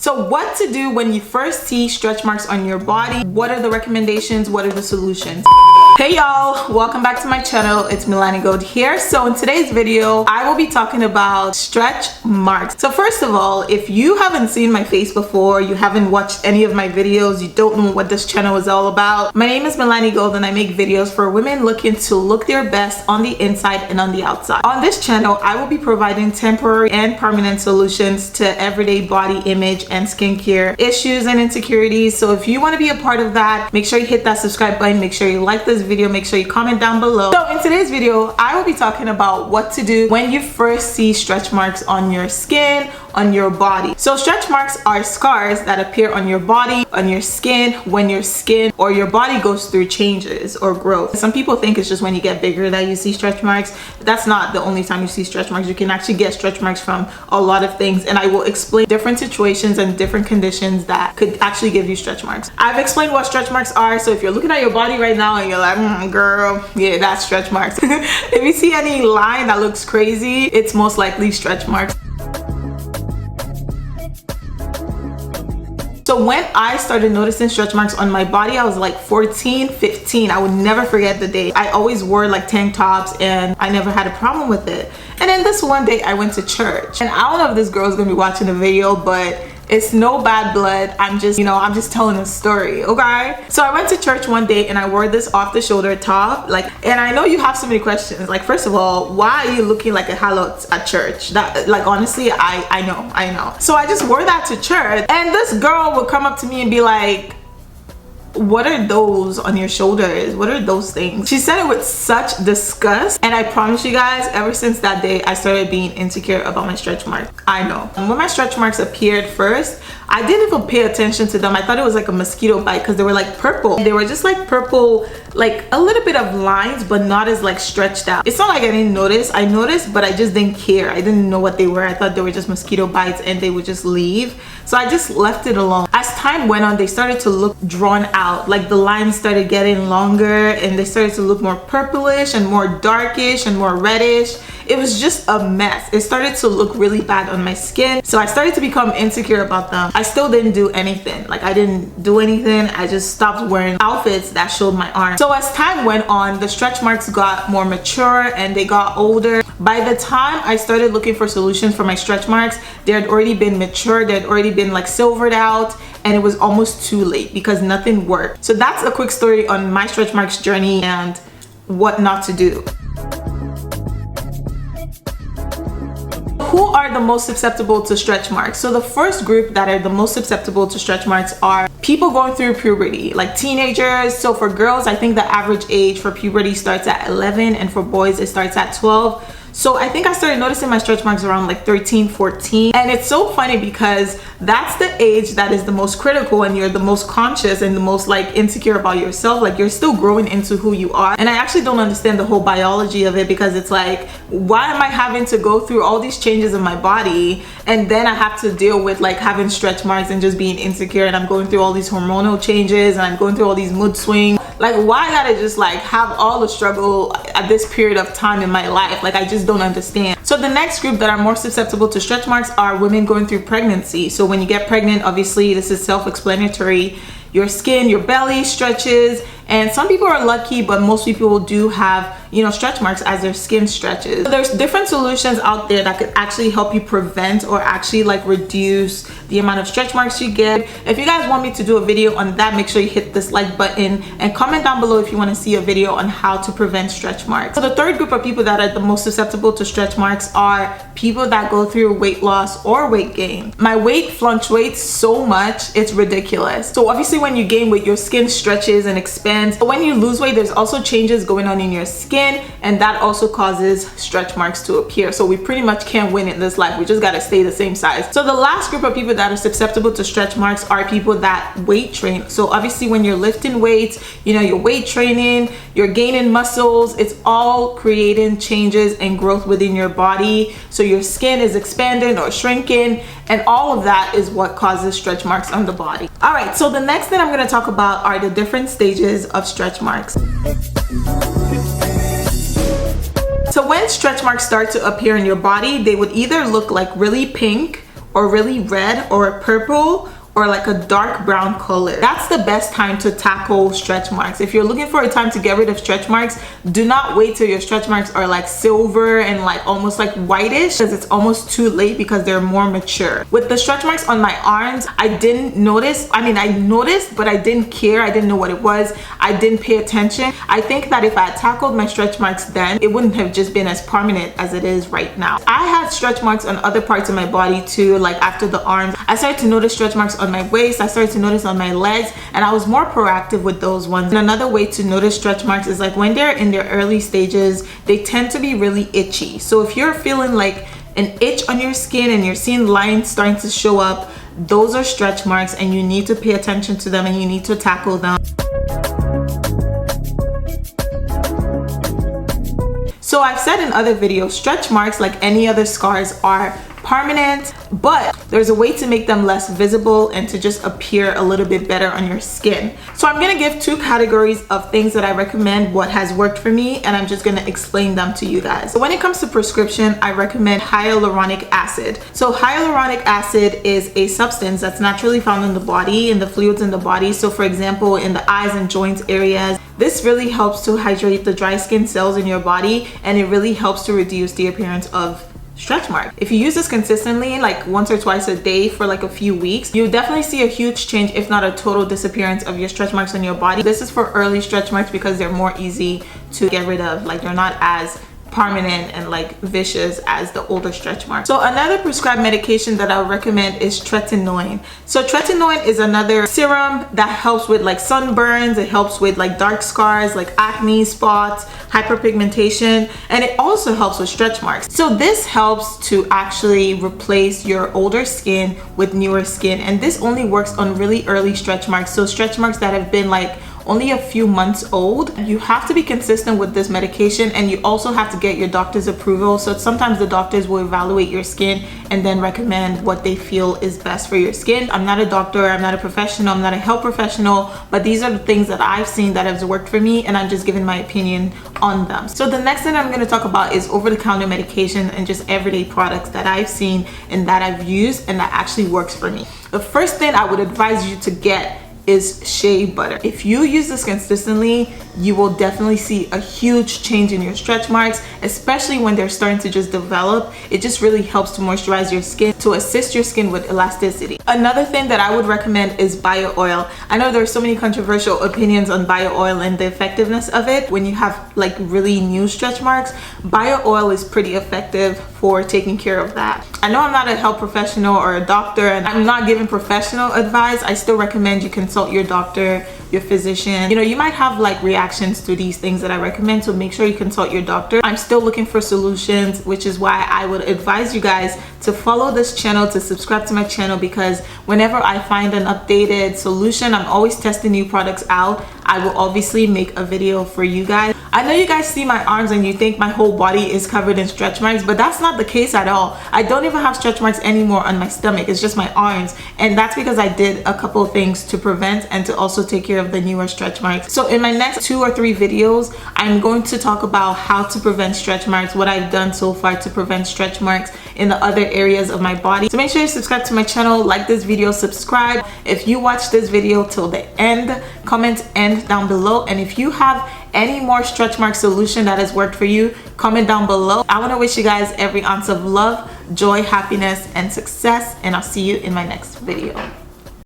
So what to do when you first see stretch marks on your body? What are the recommendations? What are the solutions? Hey y'all, welcome back to my channel. It's Milani Gold here. So in today's video, I will be talking about stretch marks. So first of all, if you haven't seen my face before, you haven't watched any of my videos, you don't know what this channel is all about, my name is Milani Gold and I make videos for women looking to look their best on the inside and on the outside. On this channel, I will be providing temporary and permanent solutions to everyday body image and skincare issues and insecurities. So if you want to be a part of that, make sure you hit that subscribe button, make sure you like this video, make sure you comment down below. So in today's video, I will be talking about what to do when you first see stretch marks on your skin, on your body. So stretch marks are scars that appear on your body, on your skin, when your skin or your body goes through changes or growth. Some people think it's just when you get bigger that you see stretch marks. That's not the only time you see stretch marks. You can actually get stretch marks from a lot of things, and I will explain different situations and different conditions that could actually give you stretch marks. I've explained what stretch marks are, so if you're looking at your body right now and you're like, girl, yeah, that's stretch marks. If you see any line that looks crazy, it's most likely stretch marks. So when I started noticing stretch marks on my body, I was like 14, 15. I would never forget the day. I always wore like tank tops and I never had a problem with it. And then this one day I went to church, and I don't know if this girl's gonna be watching the video, but it's no bad blood. I'm just telling a story, okay? So I went to church one day and I wore this off the shoulder top, and I know you have so many questions. Like, first of all, why are you looking like a harlot at church? That, like, honestly, I know. So I just wore that to church, and this girl would come up to me and be like, what are those on your shoulders? What are those things? She said it with such disgust, and I promise you guys, ever since that day, I started being insecure about my stretch marks. I know. And when my stretch marks appeared first, I didn't even pay attention to them. I thought it was like a mosquito bite because they were like purple. They were just like purple, like a little bit of lines, but not as like stretched out. It's not like I didn't notice. I noticed, but I just didn't care. I didn't know what they were. I thought they were just mosquito bites and they would just leave. So I just left it alone. As time went on, they started to look drawn out. Like the lines started getting longer and they started to look more purplish and more darkish and more reddish. It was just a mess. It started to look really bad on my skin. So I started to become insecure about them. I still didn't do anything. Like, I didn't do anything. I just stopped wearing outfits that showed my arms. So as time went on, the stretch marks got more mature and they got older. By the time I started looking for solutions for my stretch marks, they had already been mature. They had already been like silvered out, and it was almost too late because nothing worked. So that's a quick story on my stretch marks journey and what not to do. Who are the most susceptible to stretch marks? So the first group that are the most susceptible to stretch marks are people going through puberty, like teenagers. So for girls, I think the average age for puberty starts at 11, and for boys it starts at 12. So I think I started noticing my stretch marks around like 13, 14. And it's so funny because that's the age that is the most critical and you're the most conscious and the most like insecure about yourself. Like, you're still growing into who you are. And I actually don't understand the whole biology of it, because it's like, why am I having to go through all these changes in my body and then I have to deal with like having stretch marks and just being insecure, and I'm going through all these hormonal changes and I'm going through all these mood swings. Like, why I gotta just like have all the struggle at this period of time in my life? Like, I just don't understand. So the next group that are more susceptible to stretch marks are women going through pregnancy. So when you get pregnant, obviously this is self-explanatory, your skin, your belly stretches, and some people are lucky, but most people do have, you know, stretch marks as their skin stretches. So there's different solutions out there that could actually help you prevent or actually like reduce the amount of stretch marks you get. If you guys want me to do a video on that, make sure you hit this like button and comment down below if you want to see a video on how to prevent stretch marks. So the third group of people that are the most susceptible to stretch marks are people that go through weight loss or weight gain. My weight fluctuates so much, it's ridiculous. So obviously when you gain weight, your skin stretches and expands. But when you lose weight, there's also changes going on in your skin, and that also causes stretch marks to appear. So we pretty much can't win in this life. We just gotta stay the same size. So the last group of people that are susceptible to stretch marks are people that weight train. So obviously when you're lifting weights, you know, you're weight training, you're gaining muscles, it's all creating changes and growth within your body. So your skin is expanding or shrinking, and all of that is what causes stretch marks on the body. All right, so the next thing I'm going to talk about are the different stages of stretch marks. So when stretch marks start to appear in your body, they would either look like really pink or really red or purple or like a dark brown color. That's the best time to tackle stretch marks. If you're looking for a time to get rid of stretch marks, do not wait till your stretch marks are like silver and like almost like whitish, because it's almost too late because they're more mature. With the stretch marks on my arms, I didn't notice. I mean, I noticed, but I didn't care. I didn't know what it was. I didn't pay attention. I think that if I had tackled my stretch marks then, it wouldn't have just been as permanent as it is right now. I had stretch marks on other parts of my body too, like after the arms. I started to notice stretch marks on my waist. I started to notice on my legs, and I was more proactive with those ones. And another way to notice stretch marks is like when they're in their early stages, they tend to be really itchy. So if you're feeling like an itch on your skin and you're seeing lines starting to show up, those are stretch marks, and you need to pay attention to them and you need to tackle them. So I've said in other videos, stretch marks, like any other scars, are permanent, but there's a way to make them less visible and to just appear a little bit better on your skin. So I'm gonna give two categories of things that I recommend, what has worked for me, and I'm just gonna explain them to you guys. So when it comes to prescription, I recommend hyaluronic acid. So hyaluronic acid is a substance that's naturally found in the body, in the fluids in the body. So for example, in the eyes and joints areas, this really helps to hydrate the dry skin cells in your body, and it really helps to reduce the appearance of stretch mark. If you use this consistently, like once or twice a day for like a few weeks, you'll definitely see a huge change, if not a total disappearance of your stretch marks on your body. This is for early stretch marks because they're more easy to get rid of. Like they're not as permanent and like vicious as the older stretch marks. So another prescribed medication that I would recommend is tretinoin. So tretinoin is another serum that helps with like sunburns. It helps with like dark scars, like acne spots, hyperpigmentation, and it also helps with stretch marks. So this helps to actually replace your older skin with newer skin, and this only works on really early stretch marks. So stretch marks that have been like only a few months old. You have to be consistent with this medication, and you also have to get your doctor's approval. So sometimes the doctors will evaluate your skin and then recommend what they feel is best for your skin. I'm not a doctor, I'm not a professional, I'm not a health professional, but these are the things that I've seen that has worked for me, and I'm just giving my opinion on them. So the next thing I'm going to talk about is over-the-counter medication and just everyday products that I've seen and that I've used and that actually works for me. The first thing I would advise you to get is shea butter. If you use this consistently, you will definitely see a huge change in your stretch marks, especially when they're starting to just develop. It just really helps to moisturize your skin, to assist your skin with elasticity. Another thing that I would recommend is bio oil. I know there are so many controversial opinions on bio oil and the effectiveness of it. When you have like really new stretch marks, bio oil is pretty effective for taking care of that. I know I'm not a health professional or a doctor, and I'm not giving professional advice. I still recommend you consult your doctor, your physician. You know, you might have like reactions to these things that I recommend, so make sure you consult your doctor. I'm still looking for solutions, which is why I would advise you guys to follow this channel, to subscribe to my channel, because whenever I find an updated solution, I'm always testing new products out. I will obviously make a video for you guys. I know you guys see my arms and you think my whole body is covered in stretch marks, but that's not the case at all. I don't even have stretch marks anymore on my stomach. It's just my arms, and that's because I did a couple of things to prevent and to also take care of the newer stretch marks. So in my next 2 or 3 videos, I'm going to talk about how to prevent stretch marks, what I've done so far to prevent stretch marks in the other areas of my body. So make sure you subscribe to my channel, like this video, subscribe. If you watch this video till the end, comment end down below, and if you have any more stretch mark solution that has worked for you, comment down below. I want to wish you guys every ounce of love, joy, happiness, and success, and I'll see you in my next video.